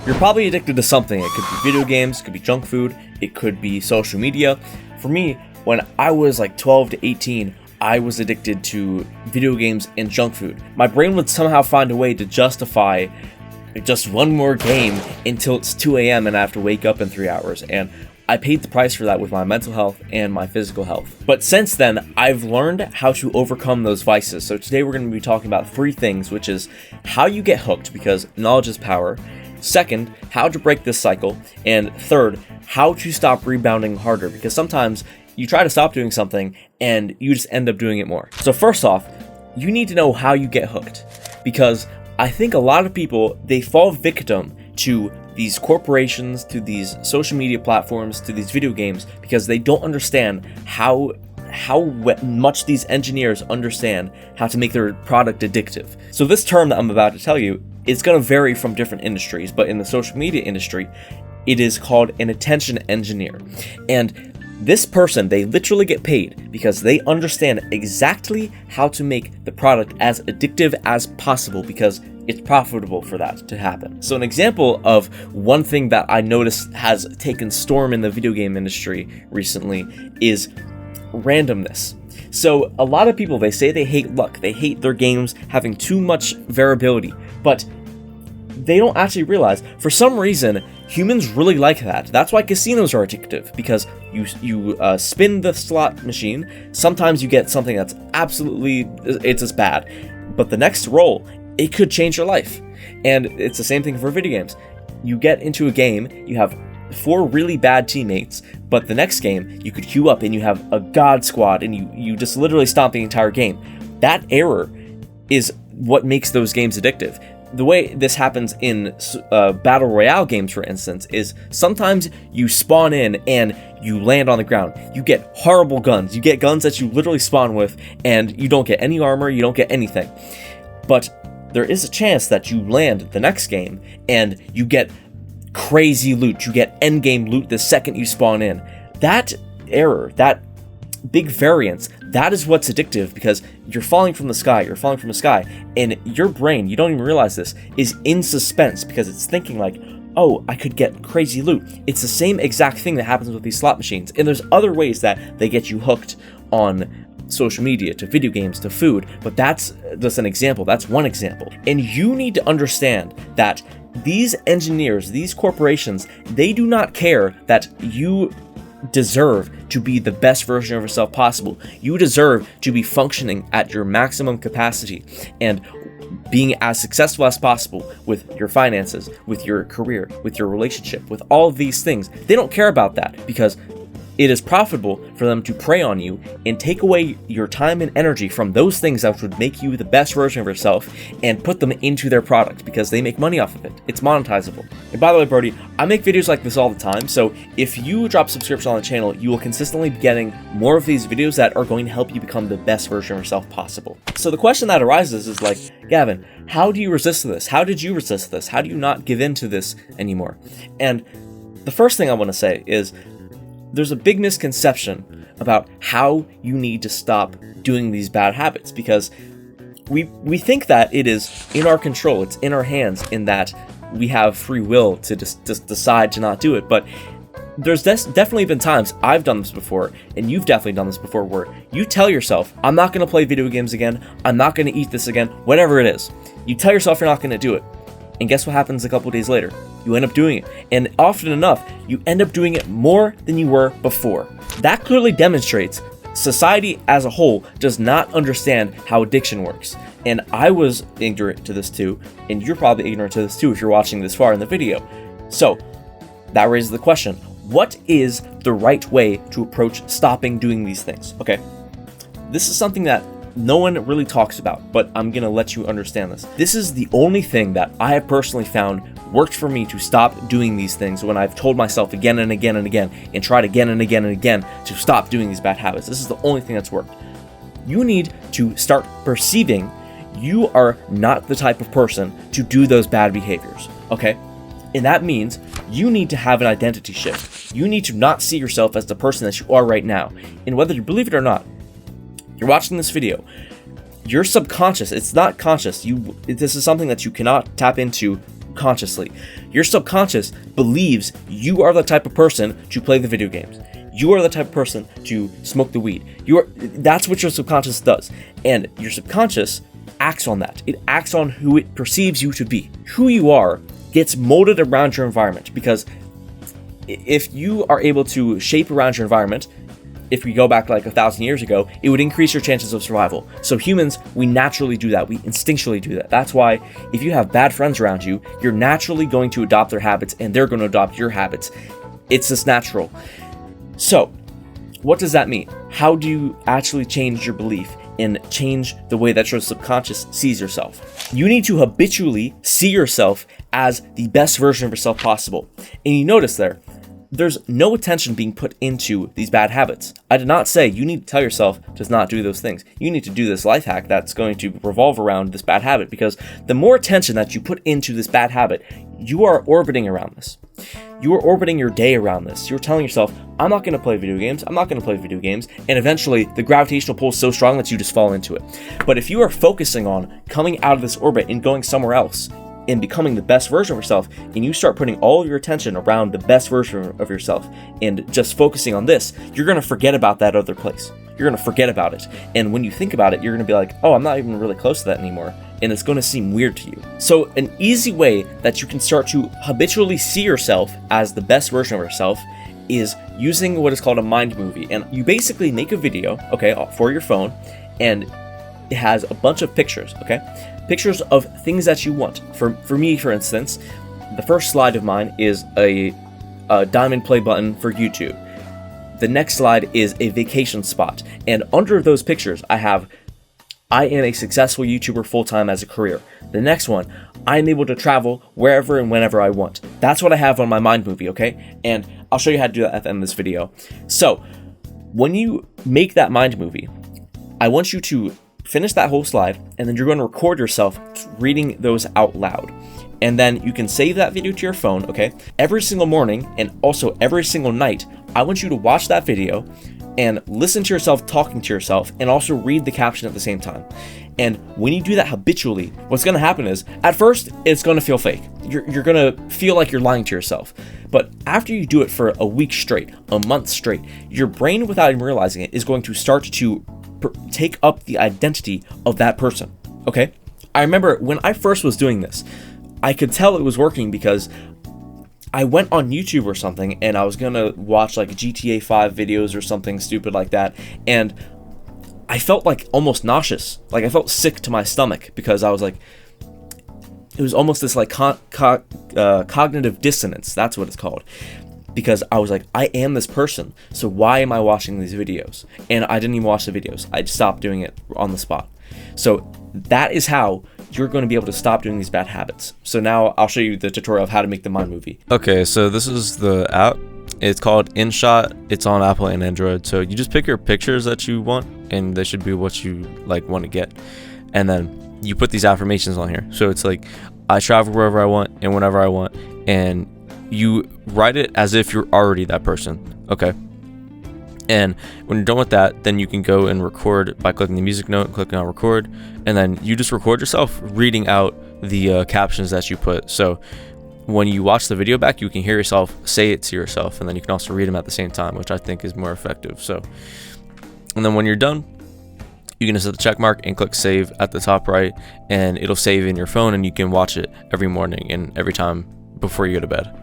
You're probably addicted to something. It could be video games, it could be junk food, it could be social media. For me, when I was like 12 to 18, I was addicted to video games and junk food. My brain would somehow find a way to justify just one more game until it's 2 a.m. and I have to wake up in 3 hours. And I paid the price for that with my mental health and my physical health. But since then, I've learned how to overcome those vices. So today we're going to be talking about 3 things, which is how you get hooked, because knowledge is power. Second, how to break this cycle. And third, how to stop rebounding harder, because sometimes you try to stop doing something and you just end up doing it more. So first off, you need to know how you get hooked, because I think a lot of people, they fall victim to these corporations, to these social media platforms, to these video games, because they don't understand how much these engineers understand how to make their product addictive. So this term that I'm about to tell you is going to vary from different industries, but in the social media industry, it is called an attention engineer. And this person, they literally get paid because they understand exactly how to make the product as addictive as possible, because it's profitable for that to happen. So an example of one thing that I noticed has taken storm in the video game industry recently is randomness. So a lot of people, they say they hate luck, they hate their games having too much variability, but they don't actually realize, for some reason, humans really like that. That's why casinos are addictive, because you spin the slot machine, sometimes you get something that's absolutely, it's just bad, but the next roll, it could change your life. And it's the same thing for video games. You get into a game, you have 4 really bad teammates, but the next game, you could queue up and you have a god squad and you just literally stomp the entire game. That error is what makes those games addictive. The way this happens in Battle Royale games, for instance, is sometimes you spawn in and you land on the ground. You get horrible guns. You get guns that you literally spawn with, and you don't get any armor, you don't get anything. But there is a chance that you land the next game and you get crazy loot. You get endgame loot the second you spawn in. That error, that big variance, that is what's addictive, because you're falling from the sky, and your brain, you don't even realize this, is in suspense because it's thinking like, oh, I could get crazy loot. It's the same exact thing that happens with these slot machines, and there's other ways that they get you hooked on social media, to video games, to food, but that's just an example. That's one example. And you need to understand that these engineers, these corporations, they do not care that you deserve to be the best version of yourself possible. You deserve to be functioning at your maximum capacity and being as successful as possible with your finances, with your career, with your relationship, with all of these things. They don't care about that, because it is profitable for them to prey on you and take away your time and energy from those things that would make you the best version of yourself and put them into their product, because they make money off of it. It's monetizable. And by the way, Brody, I make videos like this all the time, so if you drop subscription on the channel, you will consistently be getting more of these videos that are going to help you become the best version of yourself possible. So the question that arises is like, Gavin, how do you resist this? How did you resist this? How do you not give in to this anymore? And the first thing I want to say is, there's a big misconception about how you need to stop doing these bad habits, because we think that it is in our control, it's in our hands, in that we have free will to just decide to not do it. But there's definitely been times, I've done this before, and you've definitely done this before, where you tell yourself, I'm not going to play video games again, I'm not going to eat this again, whatever it is. You tell yourself you're not going to do it. And guess what happens a couple days later? You end up doing it. And often enough, you end up doing it more than you were before. That clearly demonstrates society as a whole does not understand how addiction works. And I was ignorant to this too, and you're probably ignorant to this too if you're watching this far in the video. So that raises the question, what is the right way to approach stopping doing these things? Okay, this is something that no one really talks about, but I'm gonna let you understand this. This is the only thing that I have personally found worked for me to stop doing these things when I've told myself again and again and again, and tried again and again and again to stop doing these bad habits. This is the only thing that's worked. You need to start perceiving you are not the type of person to do those bad behaviors, okay? And that means you need to have an identity shift. You need to not see yourself as the person that you are right now. And whether you believe it or not, you're watching this video, your subconscious, it's not conscious. This is something that you cannot tap into subconsciously. Your subconscious believes you are the type of person to play the video games. You are the type of person to smoke the weed. That's what your subconscious does. And your subconscious acts on that. It acts on who it perceives you to be. Who you are gets molded around your environment, because if you are able to shape around your environment, if we go back like 1,000 years ago, it would increase your chances of survival. So humans, we naturally do that. We instinctually do that. That's why if you have bad friends around you, you're naturally going to adopt their habits and they're going to adopt your habits. It's just natural. So what does that mean? How do you actually change your belief and change the way that your subconscious sees yourself? You need to habitually see yourself as the best version of yourself possible. And you notice there's no attention being put into these bad habits. I did not say you need to tell yourself to not do those things. You need to do this life hack that's going to revolve around this bad habit, because the more attention that you put into this bad habit, you are orbiting around this. You are orbiting your day around this. You're telling yourself, I'm not going to play video games. I'm not going to play video games. And eventually the gravitational pull is so strong that you just fall into it. But if you are focusing on coming out of this orbit and going somewhere else and becoming the best version of yourself, and you start putting all of your attention around the best version of yourself and just focusing on this, you're going to forget about that other place. You're going to forget about it. And when you think about it, you're going to be like, oh, I'm not even really close to that anymore. And it's going to seem weird to you. So an easy way that you can start to habitually see yourself as the best version of yourself is using what is called a mind movie. And you basically make a video, okay, for your phone, and it has a bunch of pictures, okay? Pictures of things that you want. For me, for instance, the first slide of mine is a diamond play button for YouTube. The next slide is a vacation spot. And under those pictures, I am a successful YouTuber full-time as a career. The next one, I'm able to travel wherever and whenever I want. That's what I have on my mind movie, okay? And I'll show you how to do that at the end of this video. So, when you make that mind movie, I want you to finish that whole slide, and then you're going to record yourself reading those out loud. And then you can save that video to your phone, okay? Every single morning, and also every single night, I want you to watch that video and listen to yourself talking to yourself, and also read the caption at the same time. And when you do that habitually, what's going to happen is, at first, it's going to feel fake. You're going to feel like you're lying to yourself. But after you do it for a week straight, a month straight, your brain, without even realizing it, is going to start to take up the identity of that person, okay? I remember when I first was doing this, I could tell it was working because I went on YouTube or something and I was gonna watch like GTA 5 videos or something stupid like that, and I felt like almost nauseous. Like I felt sick to my stomach because I was like, it was almost this like cognitive dissonance. That's what it's called. Because I was like, I am this person, so why am I watching these videos? And I didn't even watch the videos. I just stopped doing it on the spot. So that is how you're going to be able to stop doing these bad habits. So now I'll show you the tutorial of how to make the mind movie. Okay, so this is the app. It's called InShot. It's on Apple and Android. So you just pick your pictures that you want, and they should be what you like want to get. And then you put these affirmations on here. So it's like, I travel wherever I want and whenever I want, and you write it as if you're already that person, okay? And when you're done with that, then you can go and record by clicking the music note, clicking on record, and then you just record yourself reading out the captions that you put. So when you watch the video back, you can hear yourself say it to yourself, and then you can also read them at the same time, which I think is more effective. So, and then when you're done, you can just hit the check mark and click save at the top right, and it'll save in your phone, and you can watch it every morning and every time before you go to bed.